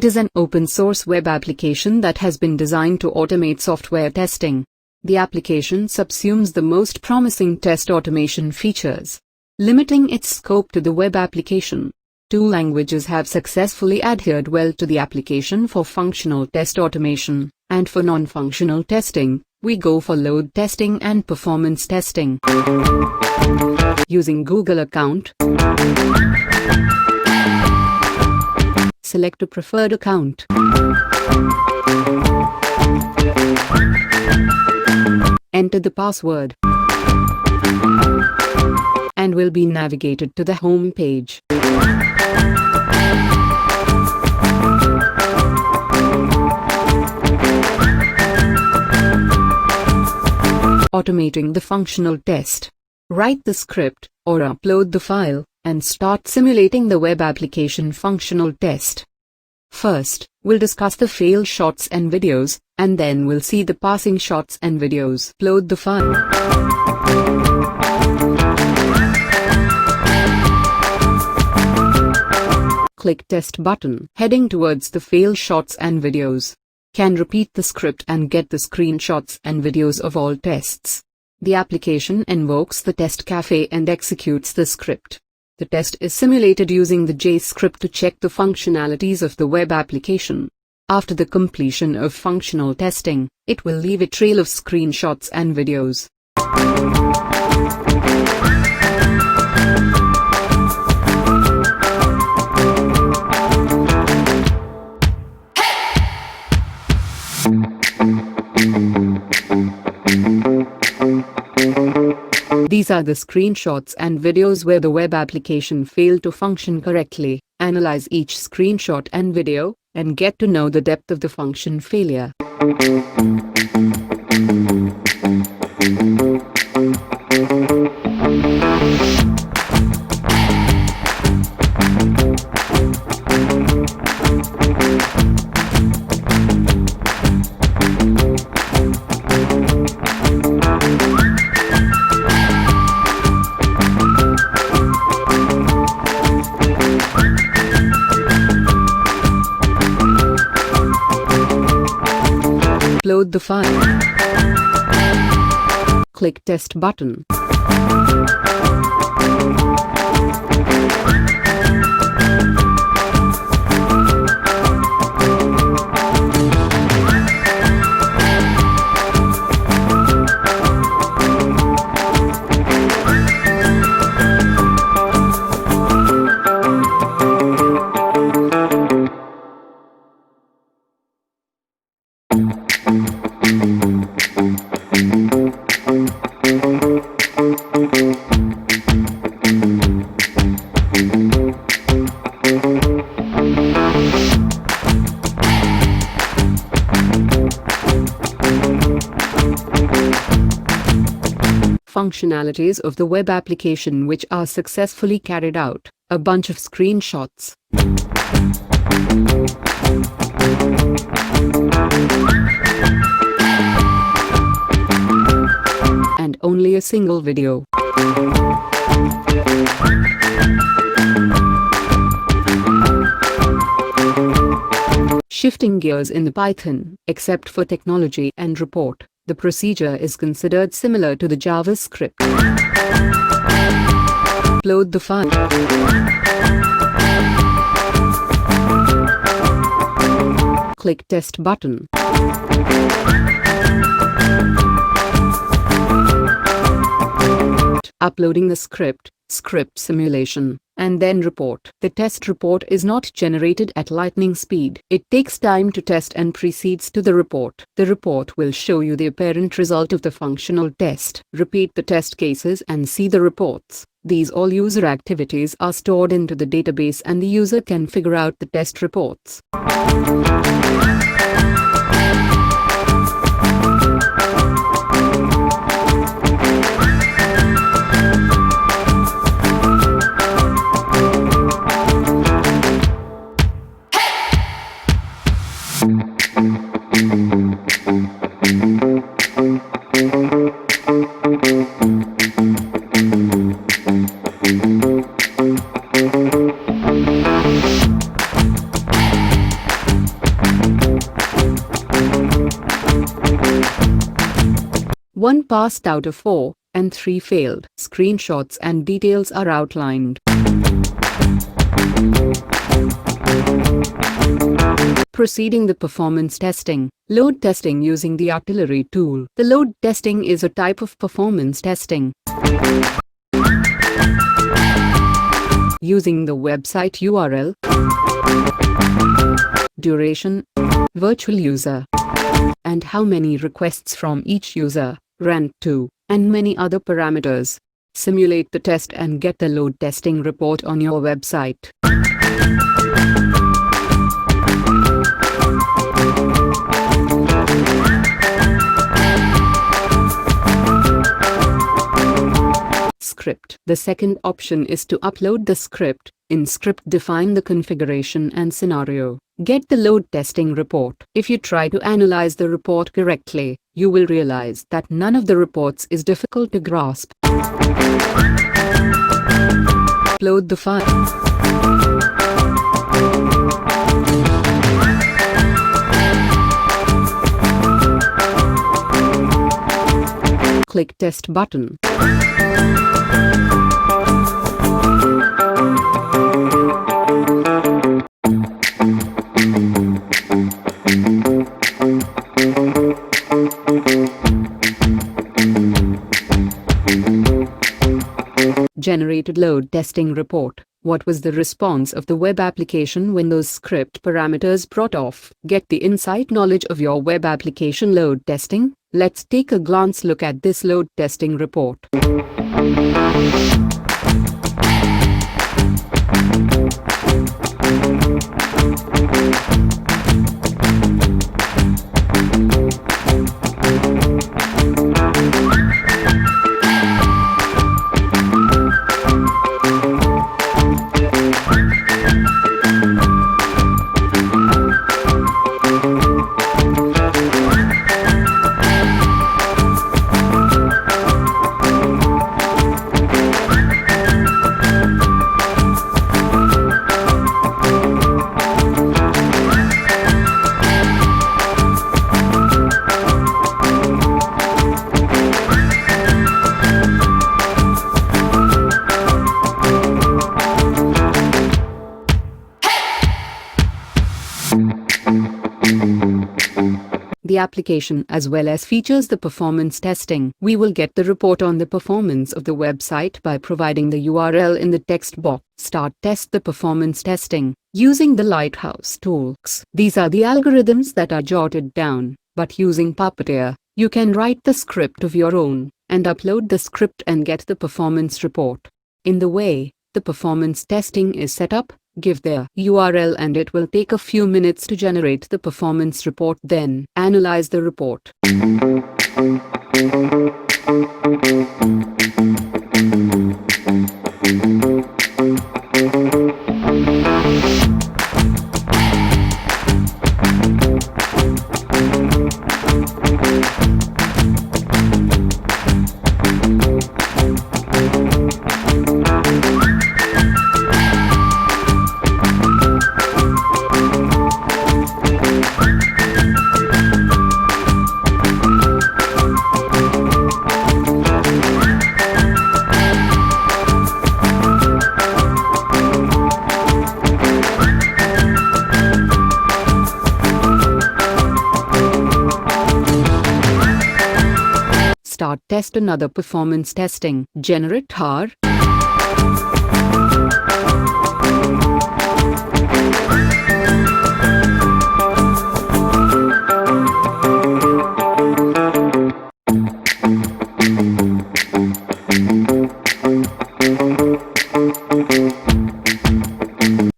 It is an open-source web application that has been designed to automate software testing. The application subsumes the most promising test automation features, limiting its scope to the web application. Two languages have successfully adhered well to the application for functional test automation, and for non-functional testing, we go for load testing and performance testing. Using Google account, select a preferred account. Enter the password and will be navigated to the home page. Automating the functional test. Write the script, or upload the file, and start simulating the web application functional test. First, we'll discuss the fail shots and videos, and then we'll see the passing shots and videos. Upload the file. Click Test button. Heading towards the fail shots and videos. Can repeat the script and get the screenshots and videos of all tests. The application invokes the test cafe and executes the script. The test is simulated using the JavaScript to check the functionalities of the web application. After the completion of functional testing, it will leave a trail of screenshots and videos. These are the screenshots and videos where the web application failed to function correctly. Analyze each screenshot and video, and get to know the depth of the function failure. Upload the file. Click Test button. Functionalities of the web application which are successfully carried out. A bunch of screenshots. And only a single video. Shifting gears in the Python, except for technology and report, the procedure is considered similar to the JavaScript. Upload the file. Click Test button. Uploading the script simulation, and then report. The test report is not generated at lightning speed. It takes time to test and proceeds to the report. The report will show you the apparent result of the functional test. Repeat the test cases and see the reports. These all user activities are stored into the database and the user can figure out the test reports. 1 passed out of 4, and 3 failed. Screenshots and details are outlined. Proceeding the performance testing. Load testing using the artillery tool. The load testing is a type of performance testing. Using the website URL, duration, virtual user, and how many requests from each user, rank to, and many other parameters. Simulate the test and get the load testing report on your website. Script. The second option is to upload the script. In script, define the configuration and scenario. Get the load testing report. If you try to analyze the report correctly, you will realize that none of the reports is difficult to grasp. Upload the file. Click Test button. Generated load testing report. What was the response of the web application when those script parameters brought off? Get the inside knowledge of your web application load testing. Let's take a glance look at this load testing report. The application as well as features the performance testing. We will get the report on the performance of the website by providing the URL in the text box. Start test the performance testing using the Lighthouse tools. These are the algorithms that are jotted down, but using Puppeteer, you can write the script of your own and upload the script and get the performance report. In the way the performance testing is set up, give their URL and it will take a few minutes to generate the performance report. Then analyze the report. Start test another performance testing. Generate TAR.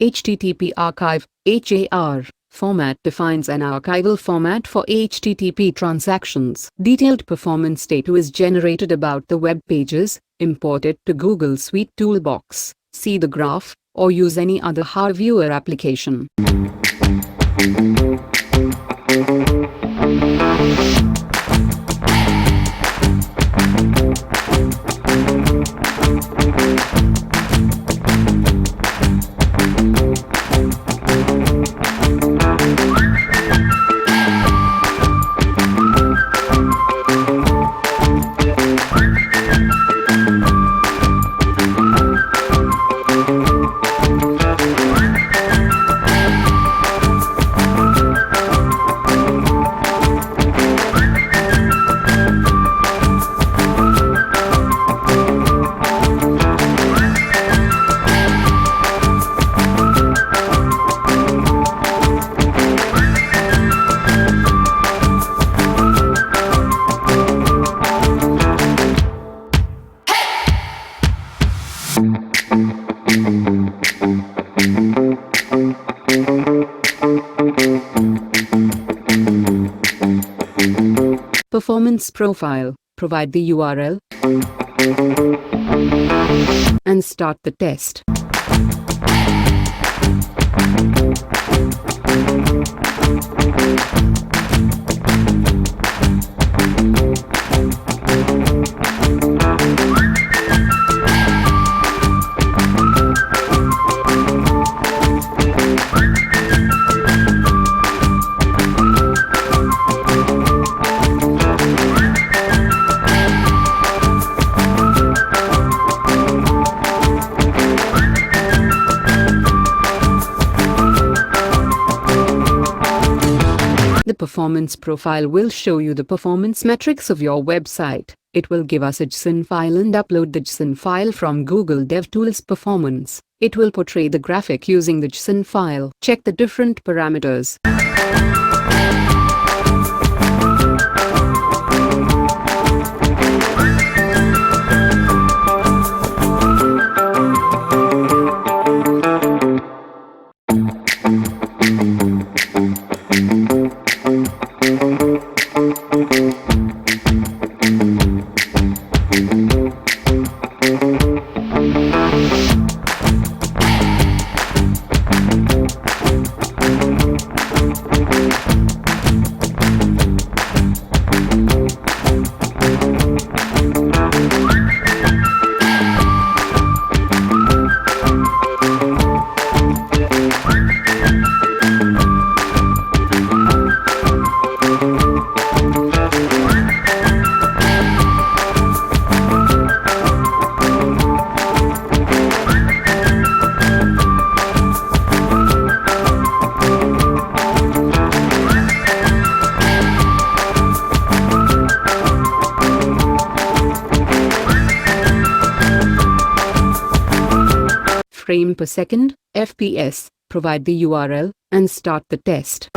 HTTP archive HAR format defines an archival format for HTTP transactions. Detailed performance data is generated about the web pages, imported to Google Suite Toolbox. See the graph, or use any other HAR viewer application. Performance profile. Provide the URL and start the test. The performance profile will show you the performance metrics of your website. It will give us a JSON file and upload the JSON file from Google DevTools Performance. It will portray the graphic using the JSON file. Check the different parameters. Frame per second, FPS, provide the URL, and start the test.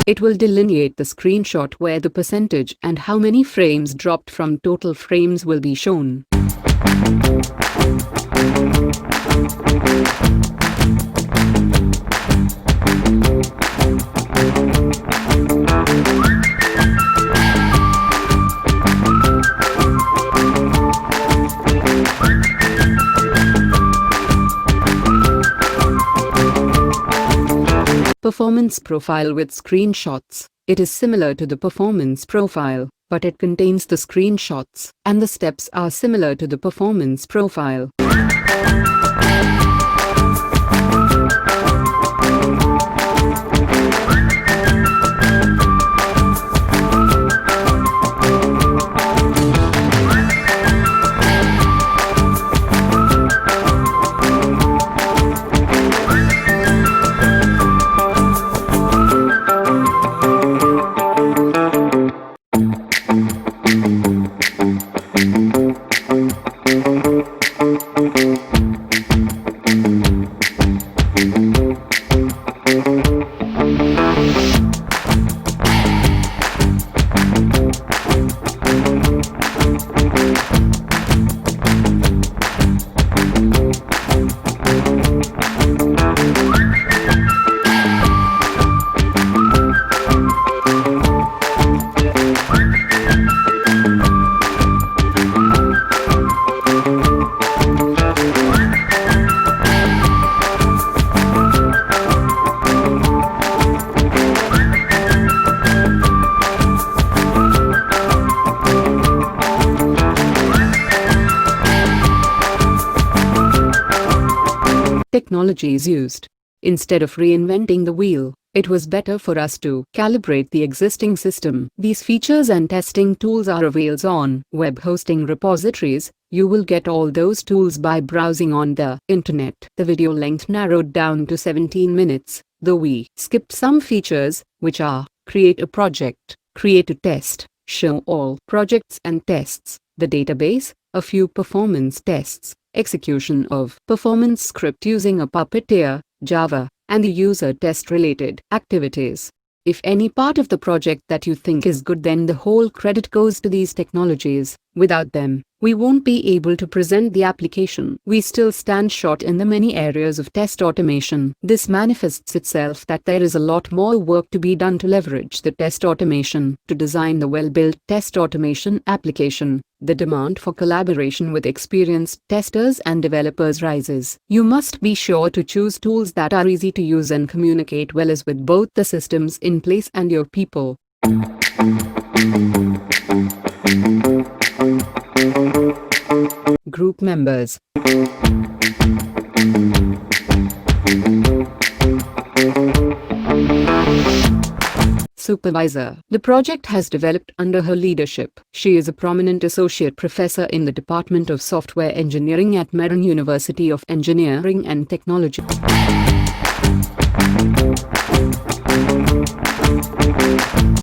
It will delineate the screenshot where the percentage and how many frames dropped from total frames will be shown. Performance profile with screenshots. It is similar to the performance profile, but it contains the screenshots, and the steps are similar to the performance profile. Technologies used. Instead of reinventing the wheel, it was better for us to calibrate the existing system. These features and testing tools are available on web hosting repositories. You will get all those tools by browsing on the internet. The video length narrowed down to 17 minutes, though we skipped some features, which are create a project, create a test, show all projects and tests, the database, a few performance tests, execution of performance script using a Puppeteer, Java, and the user test-related activities. If any part of the project that you think is good, then the whole credit goes to these technologies. Without them, we won't be able to present the application. We still stand short in the many areas of test automation. This manifests itself that there is a lot more work to be done to leverage the test automation to design the well-built test automation application. The demand for collaboration with experienced testers and developers rises. You must be sure to choose tools that are easy to use and communicate well as with both the systems in place and your people. Group members. Supervisor. The project has developed under her leadership. She is a prominent associate professor in the Department of Software Engineering at Mellon University of Engineering and Technology.